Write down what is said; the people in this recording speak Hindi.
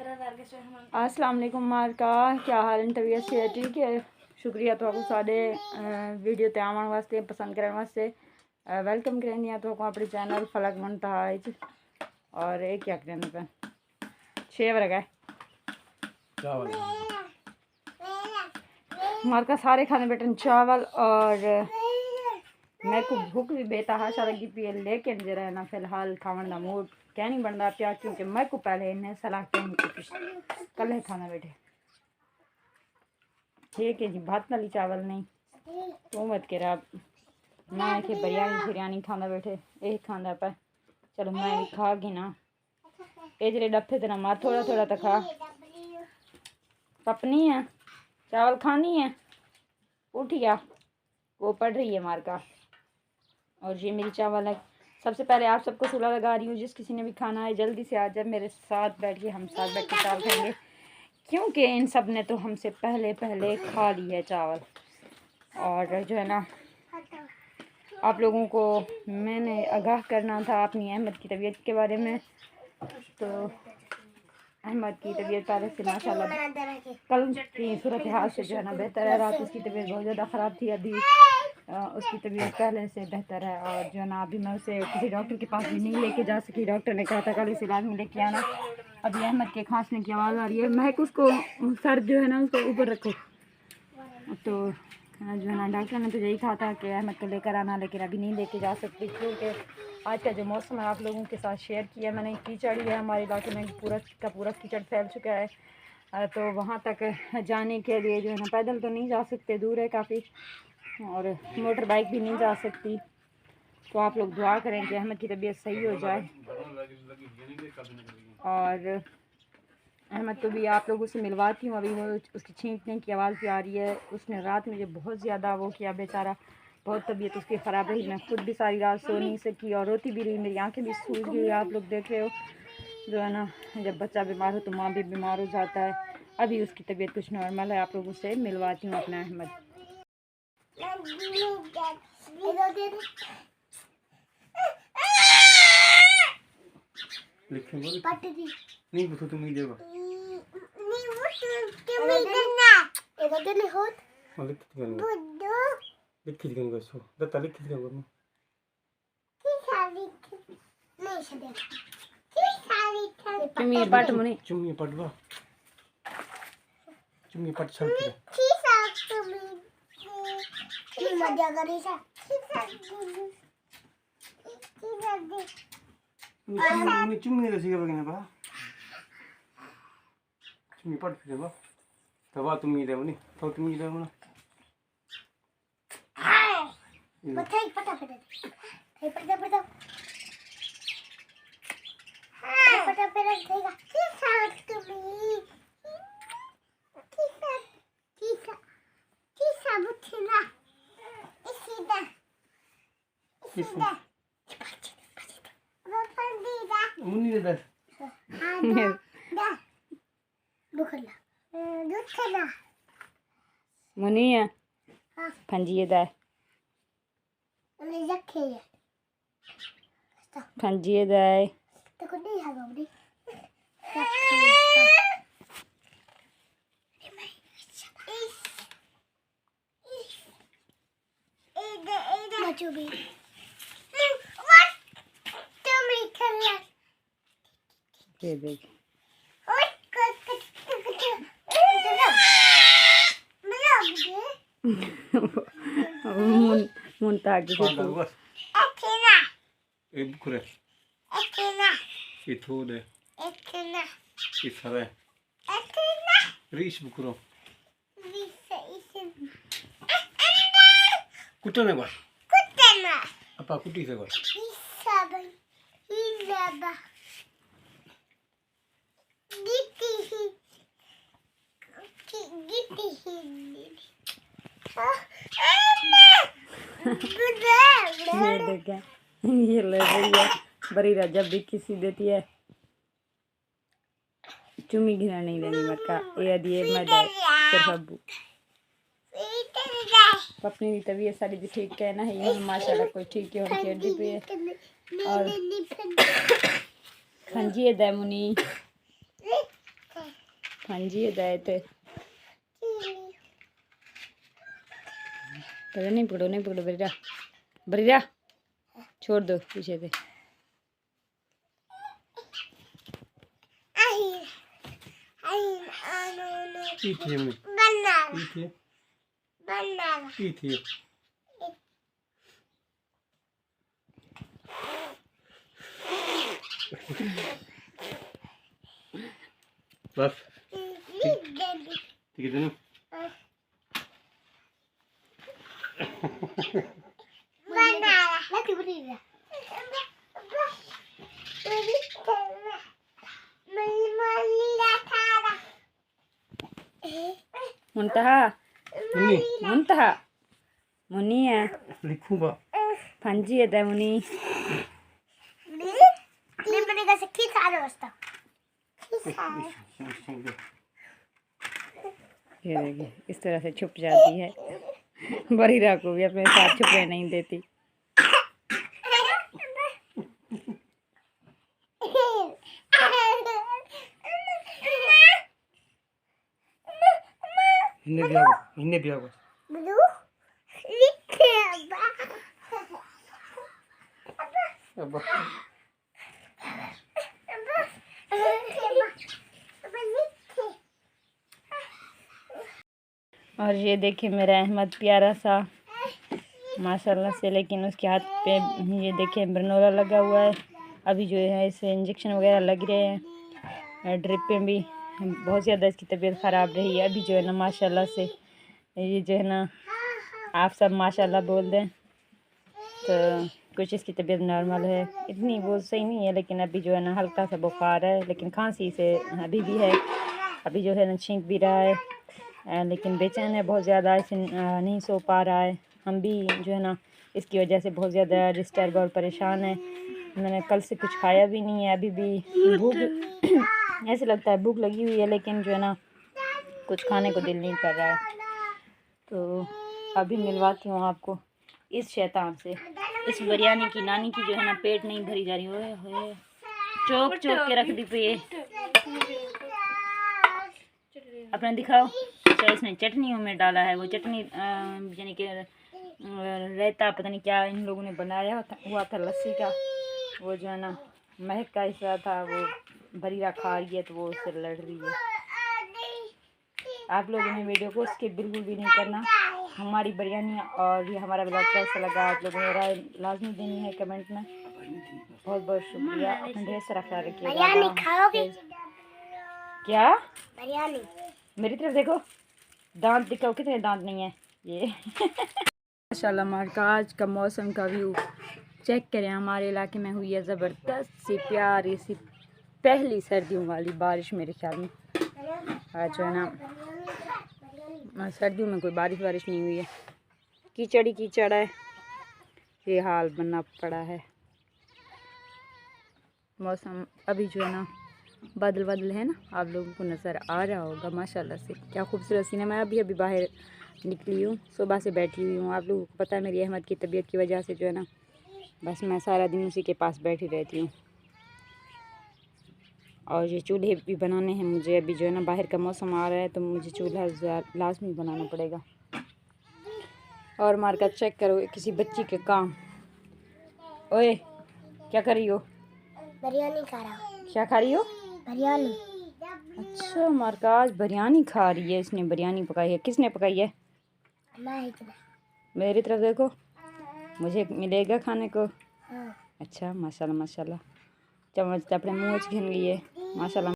अस्सलाम वालेकुम मारका, क्या हाल है? तबीयत से ठीक है? शुक्रिया तो सारे वीडियो ते आवन वास्ते पसंद करने वास्ते वेलकम करें तो अपने चैनल फलक मुंताज। और ये क्या करें पे 6 वर्ग है मारका सारे खाने बैठे चावल। और मेरे को भूख भी बेतहाशा लगी पी है, लेकिन जरा है ना फिलहाल खावन का मूड क्या नहीं बनता पिया, क्योंकि मैं को पहले इन्हें सलाह कल है खाना बैठे ठीक है जी। भात वाली चावल नहीं तो मत के मैं के बिरयानी खाना बैठे यही खाना पे। चलो मैं भी खा गई ना, ये जरे डफे तेरा मार थोड़ा थोड़ा तो खा। पपनी है चावल खानी है, उठ गया वो पढ़ रही है मार का। और ये मेरी चावल है। सबसे पहले आप सबको सुलह लगा रही हूँ, जिस किसी ने भी खाना है जल्दी से आ जाए मेरे साथ बैठिए, हम साथ बैठ के चावल खाएंगे, क्योंकि इन सब ने तो हमसे पहले खा ली है चावल। और जो है ना आप लोगों को मैंने आगाह करना था अपनी अहमद की तबीयत के बारे में। तो अहमद की तबीयत पहले से माशाल्लाह कल की सूरत हाल से जो है ना बेहतर है। रात उसकी तबीयत बहुत ज़्यादा ख़राब थी, अभी उसकी तबीयत पहले से बेहतर है। और जो है ना अभी मैं उसे किसी डॉक्टर के पास भी नहीं लेके जा सकी, डॉक्टर ने कहा था कल इसे इलाज में लेके आना। अभी अहमद के खांसने की आवाज़ आ रही है, महक उसको सर जो है ना उसको ऊपर रखो। तो जो है ना डॉक्टर ने तो यही कहा था कि अहमद को लेकर आना, लेकिन अभी नहीं लेके जा सकती, क्योंकि आज का जो मौसम है आप लोगों के साथ शेयर किया मैंने, कीचड़ है हमारे इलाके में, पूरा कीचड़ फैल चुका है। तो वहाँ तक जाने के लिए जो है ना पैदल तो नहीं जा सकते, दूर है काफ़ी, और मोटर बाइक भी नहीं जा सकती। तो आप लोग दुआ करें कि अहमद की तबीयत सही हो जाए। और अहमद को भी आप लोगों से मिलवाती हूँ, अभी वो उसकी छींकने की आवाज़ भी आ रही है। उसने रात मुझे बहुत ज़्यादा वो किया बेचारा, बहुत तबीयत उसकी ख़राब रही, मैं खुद भी सारी रात सो नहीं सकी और रोती भी रही, मेरी आंखें भी सूज गई। आप लोग देख रहे हो जो है ना जब बच्चा बीमार हो तो माँ भी बीमार हो जाता है। अभी उसकी तबीयत कुछ नॉर्मल है, आप लोगों से मिलवाती हूँ अपना अहमद। नहीं पूछो तुम ही देगा चुम्मी पट मुनी चुम्मी पटवा चुम्मी पट चलती है मजा करी सा चुम्मी रे सिगा बगने बा चुम्मी पट फिरे बा तवा तुम दे मुनी तो तुम दे मुना बताई पटा पटा हे पटा पटा पटा पटा देगा की साथ तुम्ही की साबुथिना इसीदा मुनी दे दुखला मुनी है फंजिए दा फंजिए दा तो को नहीं है बाबू ये देख मुंता की एक बुकुरे इथोदे इथरे रीश बुकुरो कुटने बा apa kuti se gol isa bai ila ba giti ये देखा ये ले रही है बड़ी रजब भी किसी देती है चुमी घिना नहीं देनी मरका ये दिए मदर सिर्फ अब्बू अपनी तबीयत सारी भी ठीक है ना, ये माशाल्लाह कोई ठीक है और खेल भी है। और खंजिए दैमुनी फंजी हिदायत है। नहीं पकड़ो बरीरा, बरीरा छोड़ दो पीछे से। बस ठीक है मुंतहा मुंतहा मुनी है लिखूंगा फंजी है मुनी। ये देखिए इस तरह से छुप जाती है, बरीरा को भी अपने साथ छुपने नहीं देती। इन्हें भी आवा अब और ये देखिए मेरा अहमद प्यारा सा माशाल्लाह से, लेकिन उसके हाथ पे ये देखिए बरनोला लगा हुआ है। अभी जो है इसे इंजेक्शन वगैरह लग रहे हैं, ड्रिप पे भी बहुत ज़्यादा इसकी तबीयत ख़राब रही है। अभी जो है ना माशाल्लाह से ये जो है ना आप सब माशाल्लाह बोल दें तो कुछ इसकी तबीयत नॉर्मल है, इतनी वो सही नहीं है, लेकिन अभी जो है ना हल्का सा बुखार है, लेकिन खांसी से अभी भी है। अभी जो है ना छींक भी रहा है, लेकिन बेचैन है बहुत ज़्यादा, इसे नहीं सो पा रहा है। हम भी जो है ना इसकी वजह से बहुत ज़्यादा डिस्टर्ब और परेशान है। मैंने कल से कुछ खाया भी नहीं है, अभी भी भूख ऐसे लगता है भूख लगी हुई है, लेकिन जो है ना कुछ खाने को दिल नहीं कर रहा है। तो अभी मिलवाती हूँ आपको इस शैतान से, इस बिरयानी की नानी की जो है ना पेट नहीं भरी जा रही। ओए चौक चौक के रख दी पे अपना दिखाओ। अच्छा इसने चटनियों में डाला है, वो चटनी यानी कि रहता पता नहीं क्या इन लोगों ने बनाया हुआ था लस्सी का, वो जो है ना महक का हिस्सा था, वो बरीरा खा रही है तो वो उससे लड़ रही है। आप लोगों ने वीडियो को स्किप बिल्कुल भी नहीं करना। हमारी बिरयानी और ये हमारा ब्लॉग कैसा लगा आप लोगों ने राय लाजमी देनी है कमेंट में। बहुत बहुत शुक्रिया, अपना ढेर सारा ख्याल रखिएगा। क्या बिरयानी मेरी तरफ देखो, दांत दिखाओ, कितने दांत नहीं है ये माशाल्लाह। मार्का आज का मौसम का व्यू चेक करें, हमारे इलाके में हुई है ज़बरदस्त सी प्यारी सी पहली सर्दियों वाली बारिश मेरे ख्याल में। आज जो है ना सर्दियों में कोई बारिश नहीं हुई है, कीचड़ ही कीचड़ है, ये हाल बनना पड़ा है। मौसम अभी जो है ना बादल है ना, आप लोगों को नज़र आ रहा होगा माशाल्लाह से क्या खूबसूरत सीन है। मैं अभी बाहर निकली हूँ, सुबह से बैठी हुई हूँ। आप लोगों को पता है मेरी अहमद की तबीयत की वजह से जो है ना बस मैं सारा दिन उसी के पास बैठी रहती हूँ। और ये चूल्हे भी बनाने हैं मुझे, अभी जो है ना बाहर का मौसम आ रहा है तो मुझे चूल्हा लाजमी बनाना पड़ेगा। और मार्का चेक करो किसी बच्ची के काम। ओए क्या कर रही हो? बिरयानी खा रहा हूँ। क्या खा रही हो? बिरयानी। अच्छा मार्का आज बिरयानी खा रही है, इसने बिरयानी पकाई है। किसने पकाई है? मेरी तरफ देखो, मुझे मिलेगा खाने को। हाँ। अच्छा माशाल्लाह माशाल्लाह, चम्मच तो अपने मुँह च घिन गई है माशाल्लाह।